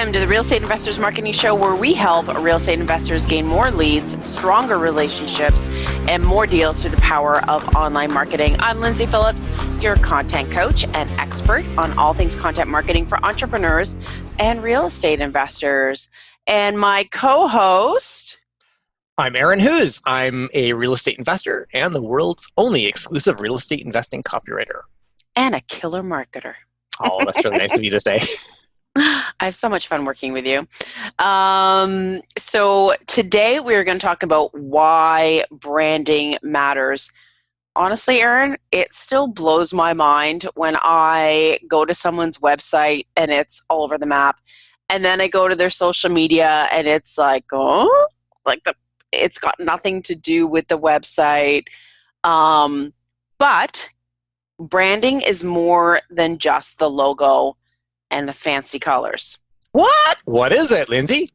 Welcome to the Real Estate Investors Marketing Show, where we help real estate investors gain more leads, stronger relationships, and more deals through the power of online marketing. I'm Lyndsay Phillips, your content coach and expert on all things content marketing for entrepreneurs and real estate investors. And my co-host... I'm Aaron Hughes. I'm a real estate investor and the world's only exclusive real estate investing copywriter. And a killer marketer. Oh, that's really nice of you to say. I have so much fun working with you. So today we're going to talk about why branding matters. Honestly, Aaron, it still blows my mind when I go to someone's website and it's all over the map. And then I go to their social media and it's like, oh, it's got nothing to do with the website. But branding is more than just the logo and the fancy colors. What? What is it, Lyndsay?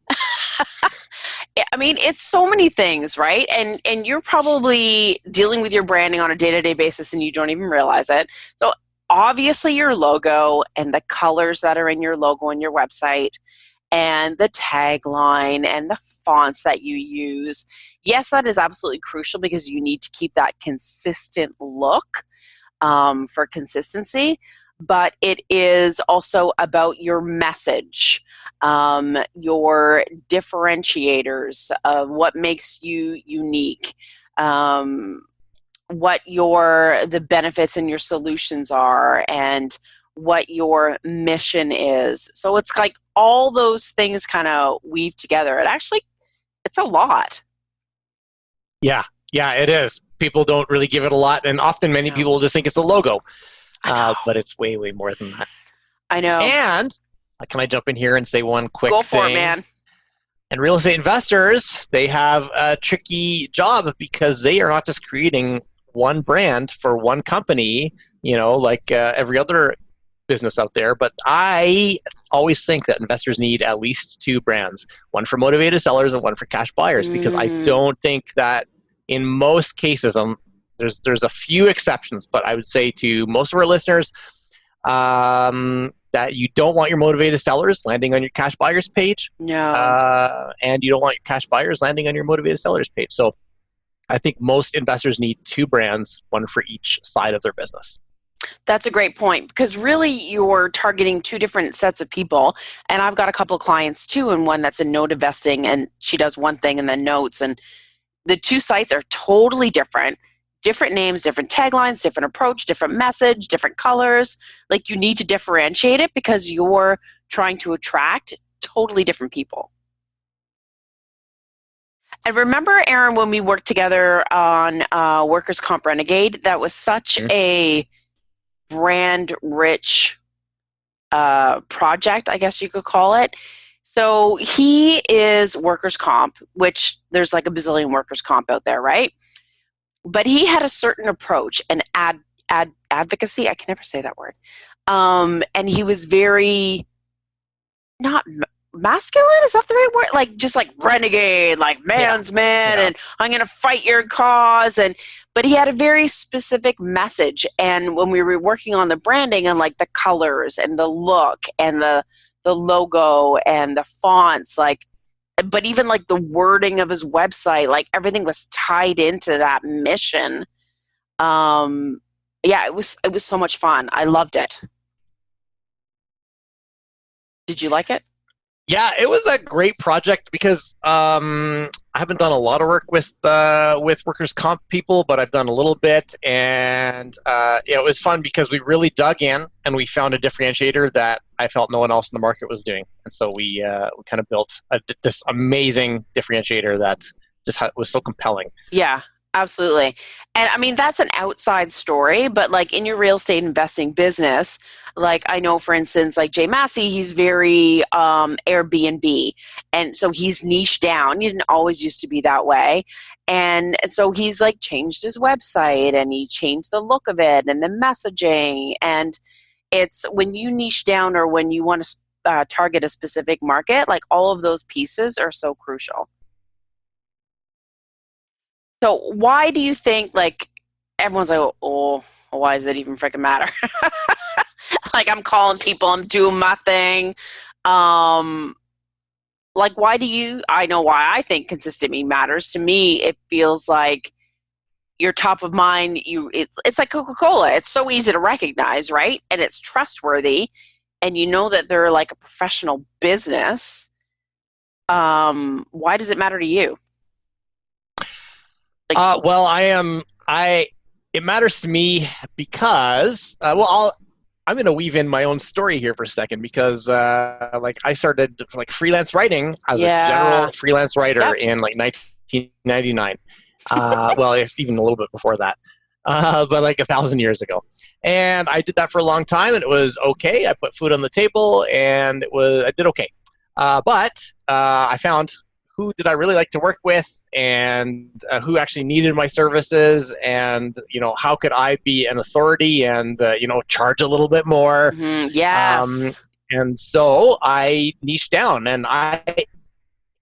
I mean, it's so many things, right? And you're probably dealing with your branding on a day-to-day basis and you don't even realize it. So obviously your logo and the colors that are in your logo and your website and the tagline and the fonts that you use. Yes, that is absolutely crucial because you need to keep that consistent look for consistency. But it is also about your message, your differentiators, what makes you unique, what the benefits and your solutions are, and what your mission is. So it's like all those things kind of weave together. It's a lot. Yeah, it is. People don't really give it a lot, and often many people just think it's a logo. But it's way, way more than that. I know. And can I jump in here and say one quick thing? Go for it, man. And real estate investors, they have a tricky job because they are not just creating one brand for one company, like every other business out there. But I always think that investors need at least two brands, one for motivated sellers and one for cash buyers, because I don't think that in most cases, there's a few exceptions, but I would say to most of our listeners that you don't want your motivated sellers landing on your cash buyers page. No. And you don't want your cash buyers landing on your motivated sellers page. So I think most investors need two brands, one for each side of their business. That's a great point because really you're targeting two different sets of people. And I've got a couple of clients too, and one that's in note investing and she does one thing and then notes. And the two sites are totally different. Different names, different taglines, different approach, different message, different colors. Like you need to differentiate it because you're trying to attract totally different people. And remember, Aaron, when we worked together on Workers' Comp Renegade, that was such a brand-rich project, I guess you could call it. So he is workers' comp, which there's like a bazillion workers' comp out there, right? But he had a certain approach and advocacy. I can never say that word. And he was very not masculine. Is that the right word? Like just like renegade, like man's man, and I'm going to fight your cause. But he had a very specific message. And when we were working on the branding and like the colors and the look and the logo and the fonts, but even like the wording of his website, like everything was tied into that mission. It was so much fun. I loved it. Did you like it? Yeah, it was a great project because I haven't done a lot of work with workers' comp people, but I've done a little bit, and it was fun because we really dug in and we found a differentiator that I felt no one else in the market was doing, and so we kind of built this amazing differentiator that just was so compelling. Yeah. Absolutely. And I mean, that's an outside story, but like in your real estate investing business, like I know, for instance, like Jay Massey, he's very Airbnb. And so he's niched down. He didn't always used to be that way. And so he's like changed his website and he changed the look of it and the messaging. And it's when you niche down or when you want to target a specific market, like all of those pieces are so crucial. So why do you think, like, everyone's like, oh, why does it even freaking matter? Like, I'm calling people, I'm doing my thing. Like, why do you, I know why I think consistency matters. To me, it feels like you're top of mind. It's like Coca-Cola. It's so easy to recognize, right? And it's trustworthy. And you know that they're like a professional business. Why does it matter to you? Like, Well, it matters to me because, I'm going to weave in my own story here for a second because, like, I started like freelance writing as a yeah. general freelance writer Yep. in like 1999. Well, it's even a little bit before that, but like 1,000 years ago. And I did that for a long time, and it was okay. I put food on the table, and I did okay. But I found who did I really like to work with, and who actually needed my services, and how could I be an authority and charge a little bit more. um, Yes. and so I niched down, and I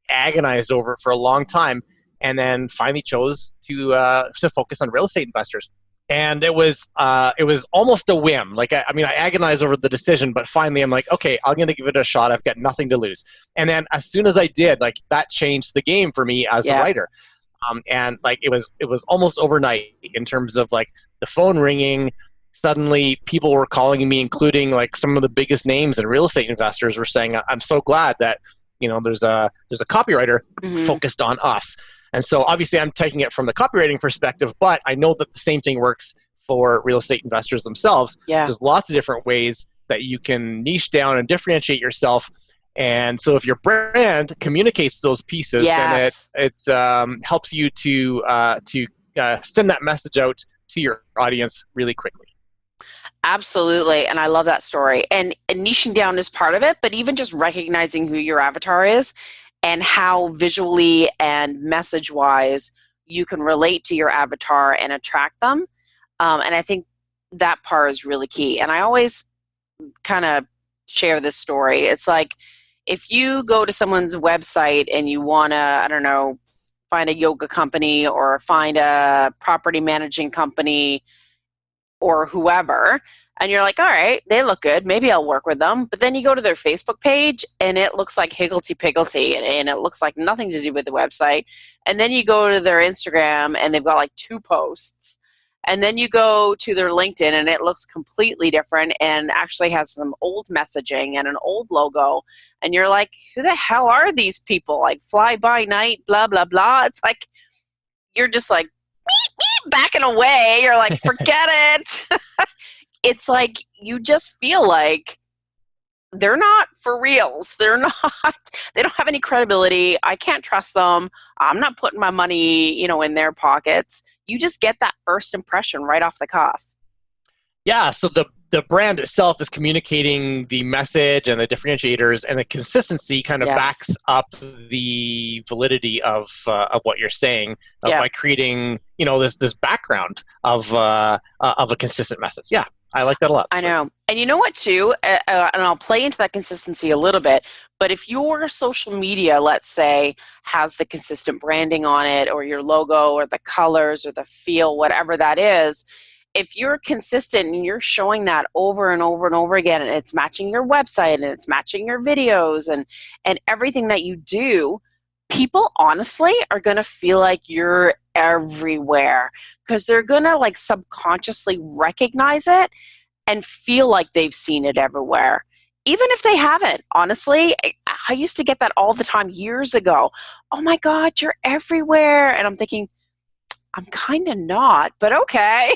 agonized over it for a long time, and then finally chose to focus on real estate investors. And it was almost a whim. Like, I mean, I agonized over the decision, but finally I'm like, okay, I'm going to give it a shot. I've got nothing to lose. And then as soon as I did, like, that changed the game for me as a Yeah. writer. And like, it was almost overnight in terms of like the phone ringing. Suddenly people were calling me, including like some of the biggest names and real estate investors were saying, I'm so glad that there's a copywriter Hmm. focused on us. And so obviously I'm taking it from the copywriting perspective, but I know that the same thing works for real estate investors themselves. Yeah. There's lots of different ways that you can niche down and differentiate yourself. And so if your brand communicates those pieces, then it Yes. it helps you to send that message out to your audience really quickly. Absolutely. And I love that story. And niching down is part of it, but even just recognizing who your avatar is and how visually and message wise you can relate to your avatar and attract them. And I think that part is really key. And I always kind of share this story. It's like if you go to someone's website and you want to, I don't know, find a yoga company or find a property managing company or whoever, and you're like, all right, they look good, maybe I'll work with them. But then you go to their Facebook page and it looks like higgledy piggledy, and it looks like nothing to do with the website. And then you go to their Instagram and they've got like two posts. And then you go to their LinkedIn and it looks completely different and actually has some old messaging and an old logo. And you're like, who the hell are these people? Like, fly by night, blah, blah, blah. It's like, you're just like, backing away. You're like, forget it. It's like you just feel like they're not for reals. They're not, they don't have any credibility. I can't trust them. I'm not putting my money, in their pockets. You just get that first impression right off the cuff. Yeah, so the brand itself is communicating the message and the differentiators, and the consistency kind of Yes. backs up the validity of what you're saying, Yeah, by creating this background of a consistent message. Yeah, I like that a lot. I know. And you know what, too? And I'll play into that consistency a little bit. But if your social media, let's say, has the consistent branding on it, or your logo, or the colors, or the feel, whatever that is, if you're consistent and you're showing that over and over and over again, and it's matching your website and it's matching your videos and everything that you do, people honestly are going to feel like you're everywhere because they're going to like subconsciously recognize it and feel like they've seen it everywhere. Even if they haven't, honestly, I used to get that all the time years ago. Oh my God, you're everywhere. And I'm thinking, I'm kind of not, but okay.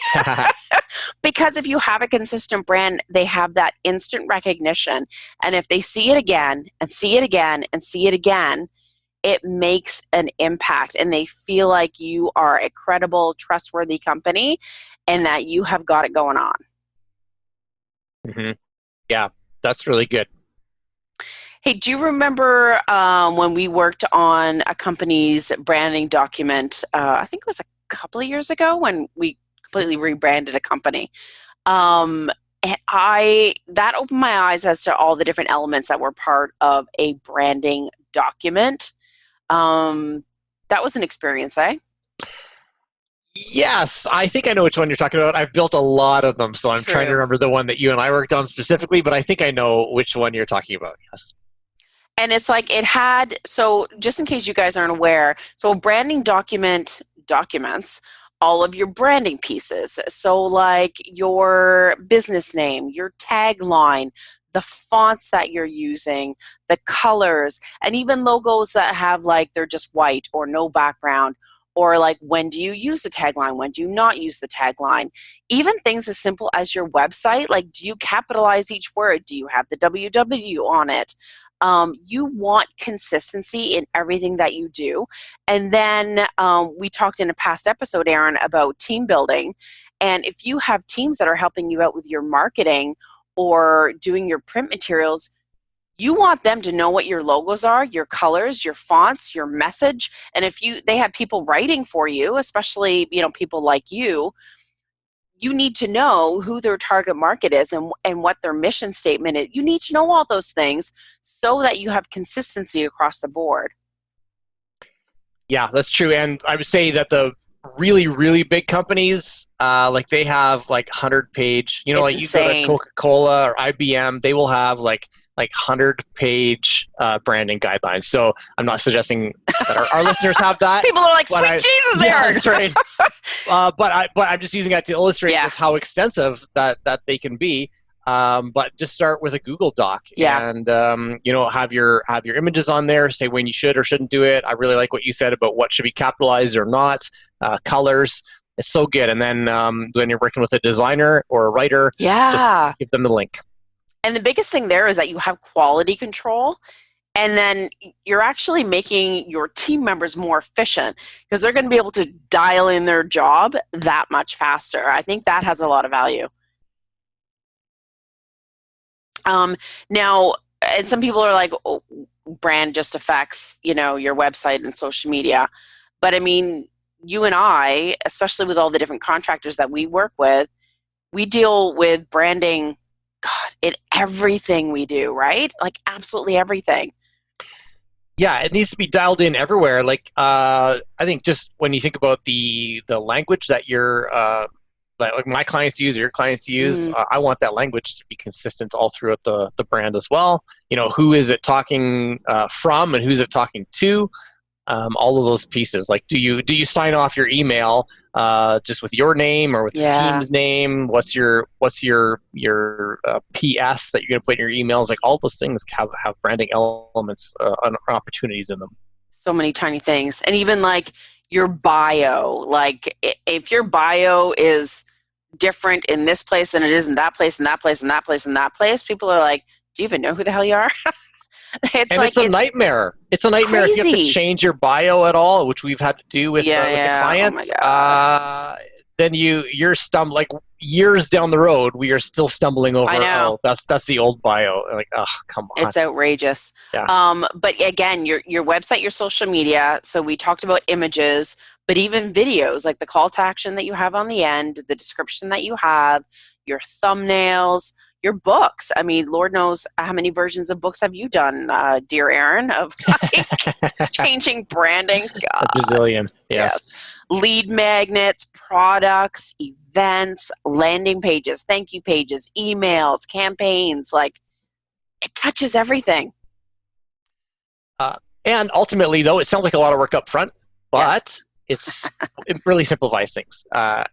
Because if you have a consistent brand, they have that instant recognition. And if they see it again and see it again and see it again, it makes an impact and they feel like you are a credible, trustworthy company and that you have got it going on. Hmm. Yeah, that's really good. Hey, do you remember when we worked on a company's branding document? I think it was a couple of years ago when we completely rebranded a company. Um, and that opened my eyes as to all the different elements that were part of a branding document. Um, that was an experience, eh? Yes, I think I know which one you're talking about. I've built a lot of them, so I'm trying to True. remember the one that you and I worked on specifically, but I think I know which one you're talking about. Yes. And it's like it had, so just in case you guys aren't aware, so a branding document documents all of your branding pieces. So, like your business name, your tagline, the fonts that you're using, the colors, and even logos that have like they're just white or no background. Or like when do you use the tagline? When do you not use the tagline? Even things as simple as your website, like do you capitalize each word? Do you have the www on it? You want consistency in everything that you do. And then we talked in a past episode, Aaron, about team building. And if you have teams that are helping you out with your marketing or doing your print materials, you want them to know what your logos are, your colors, your fonts, your message. And if they have people writing for you, especially, people like you need to know who their target market is and what their mission statement is. You need to know all those things so that you have consistency across the board. Yeah, that's true. And I would say that the really, really big companies, like they have like 100-page, It's like you go to insane. Coca-Cola or IBM, they will have like 100-page branding guidelines. So I'm not suggesting that our listeners have that. People are like, But sweet Jesus, yeah, Aaron. that's right. But I'm just using that to illustrate Yeah. just how extensive that they can be. But just start with a Google Doc, Yeah. and have your images on there. Say when you should or shouldn't do it. I really like what you said about what should be capitalized or not. Colors, it's so good. And then when you're working with a designer or a writer, just Yeah. give them the link. And the biggest thing there is that you have quality control. And then you're actually making your team members more efficient because they're going to be able to dial in their job that much faster. I think that has a lot of value. Now, and some people are like, oh, brand just affects, your website and social media. But I mean, you and I, especially with all the different contractors that we work with, we deal with branding, God, in everything we do, right? Like absolutely everything. Yeah, it needs to be dialed in everywhere. Like I think just when you think about the language that like my clients use, or your clients use, Mm, I want that language to be consistent all throughout the brand as well. Who is it talking from and who's it talking to? All of those pieces. Like, do you sign off your email just with your name or with the yeah. team's name? What's your PS that you're going to put in your emails? Like all those things have branding elements and opportunities in them. So many tiny things. And even like your bio, like if your bio is different in this place than it is in that place and that place and that place and that place, people are like, do you even know who the hell you are? It's And like it's a nightmare. It's a nightmare if you have to crazy. change your bio at all, which we've had to do with Yeah, the yeah. Oh my clients. God. Then you're stumbling like years down the road. We are still stumbling I over. know. Oh, that's the old bio. Like, oh, come on. It's outrageous. Yeah. But again, your website, your social media. So we talked about images, but even videos, like the call to action that you have on the end, the description that you have, your thumbnails, your books. I mean, Lord knows how many versions of books have you done, dear Aaron, of like changing branding. A God, bazillion. Yes. yes. Lead magnets, products, events, landing pages, thank you pages, emails, campaigns, like it touches everything. And ultimately, though, it sounds like a lot of work up front, Yeah. but it really simplifies things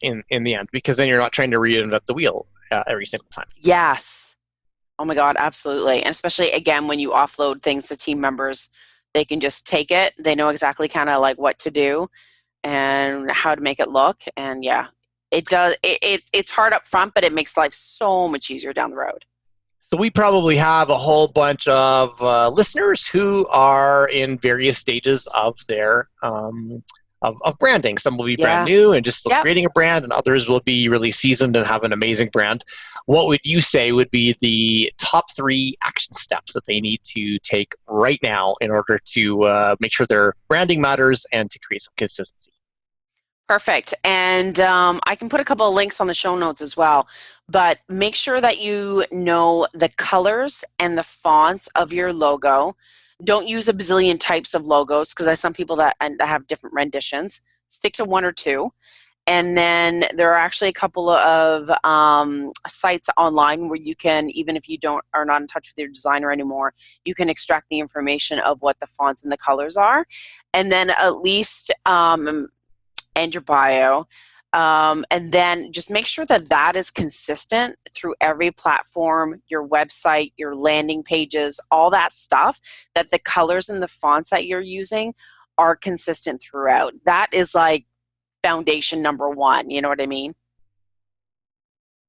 in the end, because then you're not trying to reinvent the wheel every single time. Yes. Oh my God, absolutely. And especially again, when you offload things to team members, they can just take it. They know exactly kind of like what to do and how to make it look. And yeah, it does. It's hard up front, but it makes life so much easier down the road. So we probably have a whole bunch of listeners who are in various stages of their of branding. Some will be brand Yeah. new and just still Yep. creating a brand, and others will be really seasoned and have an amazing brand. What would you say would be the top 3 action steps that they need to take right now in order to make sure their branding matters and to create some consistency? Perfect. And I can put a couple of links on the show notes as well. But make sure that you know the colors and the fonts of your logo. Don't use a bazillion types of logos because there's some people that have different renditions. Stick to 1 or 2. And then there are actually a couple of sites online where you can, even if you are not in touch with your designer anymore, you can extract the information of what the fonts and the colors are. And then at least and your bio. And then just make sure that that is consistent through every platform, your website, your landing pages, all that stuff, that the colors and the fonts that you're using are consistent throughout. That is like foundation number one. You know what I mean?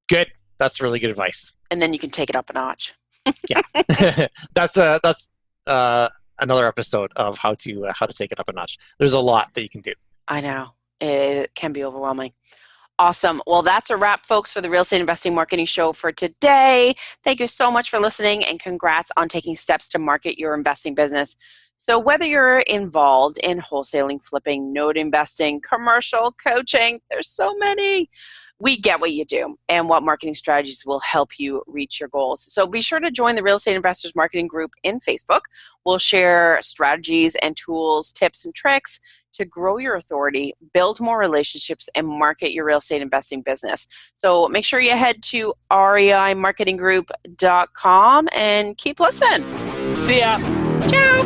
Good. That's really good advice. And then you can take it up a notch. Yeah. That's another episode of how to take it up a notch. There's a lot that you can do. I know. It can be overwhelming. Awesome. Well, that's a wrap, folks, for the Real Estate Investing Marketing Show for today. Thank you so much for listening, and congrats on taking steps to market your investing business. So whether you're involved in wholesaling, flipping, note investing, commercial coaching, there's so many. We get what you do and what marketing strategies will help you reach your goals. So be sure to join the Real Estate Investors Marketing Group in Facebook. We'll share strategies and tools, tips and tricks to grow your authority, build more relationships, and market your real estate investing business. So make sure you head to reimarketinggroup.com and keep listening. See ya. Ciao.